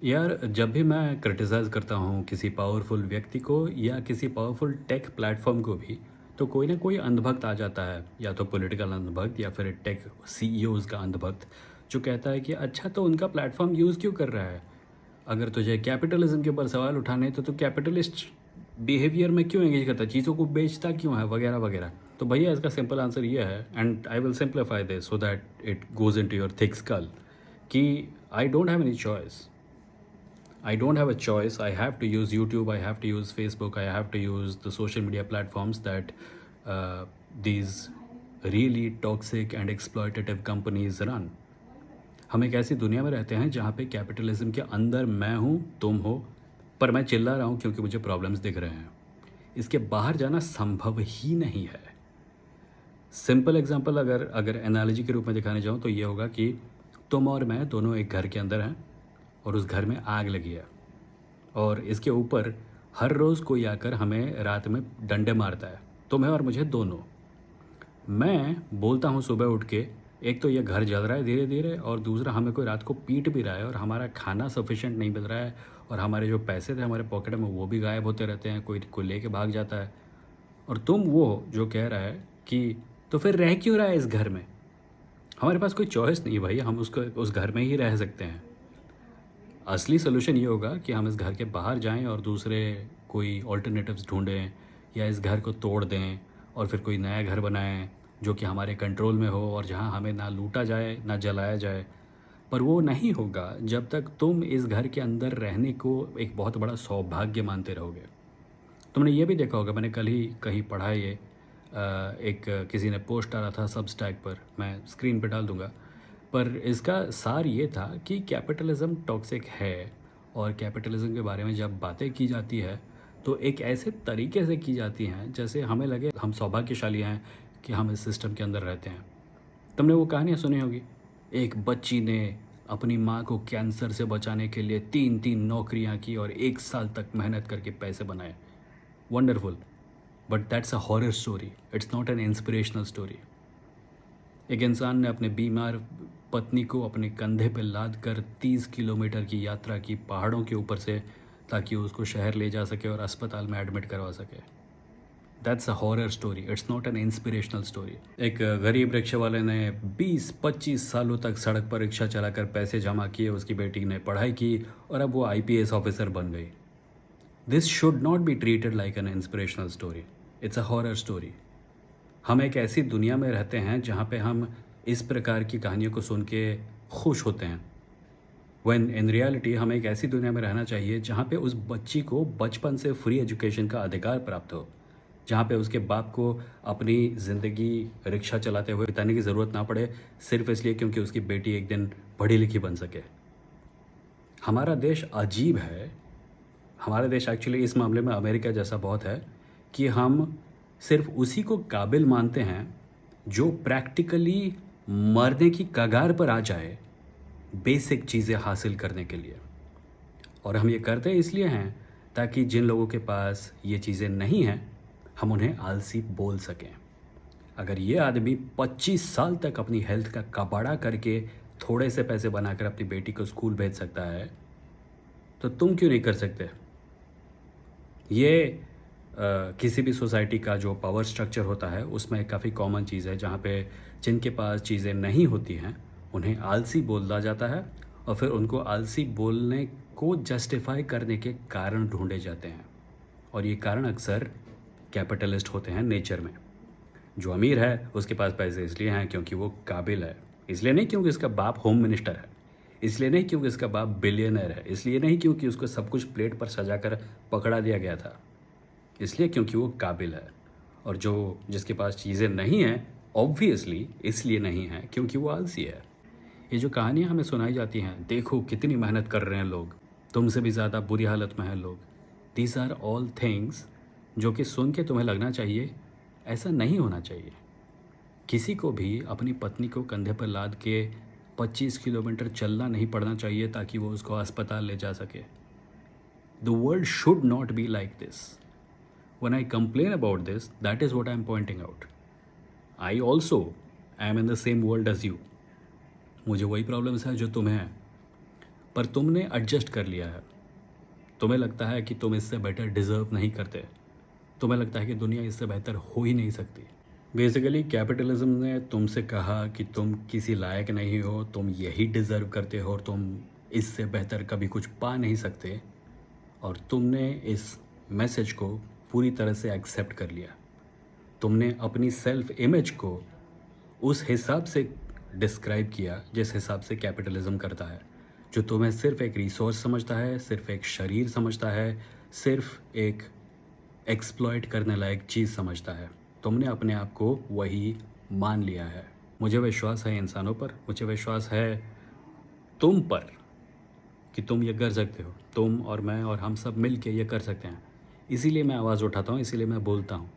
यार, जब भी मैं क्रिटिसाइज़ करता हूँ किसी पावरफुल व्यक्ति को या किसी पावरफुल टेक प्लेटफॉर्म को भी, तो कोई ना कोई अंधभक्त आ जाता है, या तो पॉलिटिकल अंधभक्त या फिर टेक सीईओज़ का अंधभक्त, जो कहता है कि अच्छा, तो उनका प्लेटफॉर्म यूज़ क्यों कर रहा है? अगर तुझे कैपिटलिज्म के ऊपर सवाल उठाने हैं, तो तू कैपिटलिस्ट बिहेवियर में क्यों एंगेज करता है? चीज़ों को बेचता क्यों है? वगैरह वगैरह। तो भैया, इसका सिंपल आंसर ये है, and I will simplify this so that it goes into your thick skull, कि I don't have any choice. I don't have a choice. I have to use YouTube. I have to use Facebook. I have to use the social media platforms that these really toxic and exploitative companies run. हम एक ऐसी दुनिया में रहते हैं जहाँ पे capitalism के अंदर मैं हूँ, तुम हो, पर मैं चिल्ला रहा हूँ क्योंकि मुझे प्रॉब्लम्स दिख रहे हैं। इसके बाहर जाना संभव ही नहीं है। सिंपल एग्जांपल अगर अगर एनालॉजी के रूप में दिखाने जाऊँ तो ये होगा कि तुम और मैं दोनों एक घर के अंदर हैं और उस घर में आग लगी है, और इसके ऊपर हर रोज़ कोई आकर हमें रात में डंडे मारता है, तुम्हें और मुझे दोनों। मैं बोलता हूँ सुबह उठ के, एक तो ये घर जल रहा है धीरे धीरे, और दूसरा हमें कोई रात को पीट भी रहा है, और हमारा खाना सफिशेंट नहीं मिल रहा है, और हमारे जो पैसे थे हमारे पॉकेट में वो भी गायब होते रहते हैं, कोई कोई लेके भाग जाता है। और तुम वो जो कह रहा है कि तो फिर रह क्यों रहा है इस घर में? हमारे पास कोई चॉइस नहीं है भाई, हम उसको उस घर में ही रह सकते हैं। असली सोल्यूशन ये होगा कि हम इस घर के बाहर जाएं और दूसरे कोई ऑल्टरनेटिव्स ढूंढें, या इस घर को तोड़ दें और फिर कोई नया घर बनाएं जो कि हमारे कंट्रोल में हो, और जहां हमें ना लूटा जाए ना जलाया जाए। पर वो नहीं होगा जब तक तुम इस घर के अंदर रहने को एक बहुत बड़ा सौभाग्य मानते रहोगे। तुमने ये भी देखा होगा, मैंने कल ही कहीं पढ़ा है ये, एक किसी ने पोस्ट डाला था सबस्टैक पर, मैं स्क्रीन पे डाल दूंगा। पर इसका सार ये था कि कैपिटलिज्म टॉक्सिक है, और कैपिटलिज्म के बारे में जब बातें की जाती है तो एक ऐसे तरीके से की जाती हैं जैसे हमें लगे हम सौभाग्यशाली हैं कि हम इस सिस्टम के अंदर रहते हैं। तुमने वो कहानियाँ सुनी होगी, एक बच्ची ने अपनी माँ को कैंसर से बचाने के लिए 3-3 नौकरियाँ की और 1 साल तक मेहनत करके पैसे बनाए। Wonderful, but that's a horror story, it's not an inspirational story. एक इंसान ने अपने बीमार पत्नी को अपने कंधे पर लाद कर 30 किलोमीटर की यात्रा की पहाड़ों के ऊपर से, ताकि उसको शहर ले जा सके और अस्पताल में एडमिट करवा सके। That's a horror story, it's not an inspirational story. एक गरीब रिक्शे वाले ने 20-25 सालों तक सड़क पर रिक्शा चलाकर पैसे जमा किए, उसकी बेटी ने पढ़ाई की और अब वो आईपीएस ऑफिसर बन गई। This should not be treated like an inspirational story, it's a horror story. हम एक ऐसी दुनिया में रहते हैं जहाँ पे हम इस प्रकार की कहानियों को सुन के खुश होते हैं, व्हेन इन रियलिटी हमें एक ऐसी दुनिया में रहना चाहिए जहाँ पे उस बच्ची को बचपन से फ्री एजुकेशन का अधिकार प्राप्त हो, जहाँ पे उसके बाप को अपनी ज़िंदगी रिक्शा चलाते हुए बिताने की ज़रूरत ना पड़े, सिर्फ इसलिए क्योंकि उसकी बेटी एक दिन पढ़ी लिखी बन सके। हमारा देश अजीब है। हमारा देश एक्चुअली इस मामले में अमेरिका जैसा बहुत है कि हम सिर्फ उसी को काबिल मानते हैं जो प्रैक्टिकली मरने की कगार पर आ जाए बेसिक चीज़ें हासिल करने के लिए। और हम ये करते इसलिए हैं ताकि जिन लोगों के पास ये चीज़ें नहीं हैं, हम उन्हें आलसी बोल सकें। अगर ये आदमी 25 साल तक अपनी हेल्थ का कबाड़ा करके थोड़े से पैसे बनाकर अपनी बेटी को स्कूल भेज सकता है, तो तुम क्यों नहीं कर सकते? ये किसी भी सोसाइटी का जो पावर स्ट्रक्चर होता है उसमें काफ़ी कॉमन चीज़ है, जहाँ पे जिनके पास चीज़ें नहीं होती हैं उन्हें आलसी बोला जाता है, और फिर उनको आलसी बोलने को जस्टिफाई करने के कारण ढूंढे जाते हैं। और ये कारण अक्सर कैपिटलिस्ट होते हैं नेचर में। जो अमीर है उसके पास पैसे इसलिए हैं क्योंकि वो काबिल है, इसलिए नहीं क्योंकि उसका बाप होम मिनिस्टर है, इसलिए नहीं क्योंकि उसका बाप बिलियनर है, इसलिए नहीं क्योंकि उसको सब कुछ प्लेट पर सजाकर पकड़ा दिया गया था, इसलिए क्योंकि वो काबिल है। और जो जिसके पास चीज़ें नहीं हैं, ऑब्वियसली इसलिए नहीं हैं क्योंकि वो आलसी है। ये जो कहानियाँ हमें सुनाई जाती हैं, देखो कितनी मेहनत कर रहे हैं लोग, तुमसे भी ज़्यादा बुरी हालत में हैं लोग, दीज आर ऑल थिंग्स जो कि सुन के तुम्हें लगना चाहिए ऐसा नहीं होना चाहिए। किसी को भी अपनी पत्नी को कंधे पर लाद के 25 किलोमीटर चलना नहीं पड़ना चाहिए ताकि वो उसको अस्पताल ले जा सके। The world should not be like this. When I complain about this, that is what I am pointing out. I also am in the same world as you. मुझे वही प्रॉब्लम्स हैं जो तुम्हें हैं, पर तुमने एडजस्ट कर लिया है। तुम्हें लगता है कि तुम इससे बेटर डिज़र्व नहीं करते। तुम्हें लगता है कि दुनिया इससे बेहतर हो ही नहीं सकती। बेसिकली कैपिटलिज्म ने तुमसे कहा कि तुम किसी लायक नहीं हो, तुम यही डिज़र्व करते हो और तुम इससे बेहतर कभी कुछ पा नहीं सकते, और तुमने इस मैसेज को पूरी तरह से एक्सेप्ट कर लिया। तुमने अपनी सेल्फ इमेज को उस हिसाब से डिस्क्राइब किया जिस हिसाब से कैपिटलिज्म करता है, जो तुम्हें सिर्फ एक रिसोर्स समझता है, सिर्फ एक शरीर समझता है, सिर्फ एक एक्सप्लॉइट करने लायक चीज़ समझता है। तुमने अपने आप को वही मान लिया है। मुझे विश्वास है इंसानों पर, मुझे विश्वास है तुम पर कि तुम ये कर सकते हो। तुम और मैं और हम सब मिल के ये कर सकते हैं। इसीलिए मैं आवाज़ उठाता हूँ, इसीलिए मैं बोलता हूँ।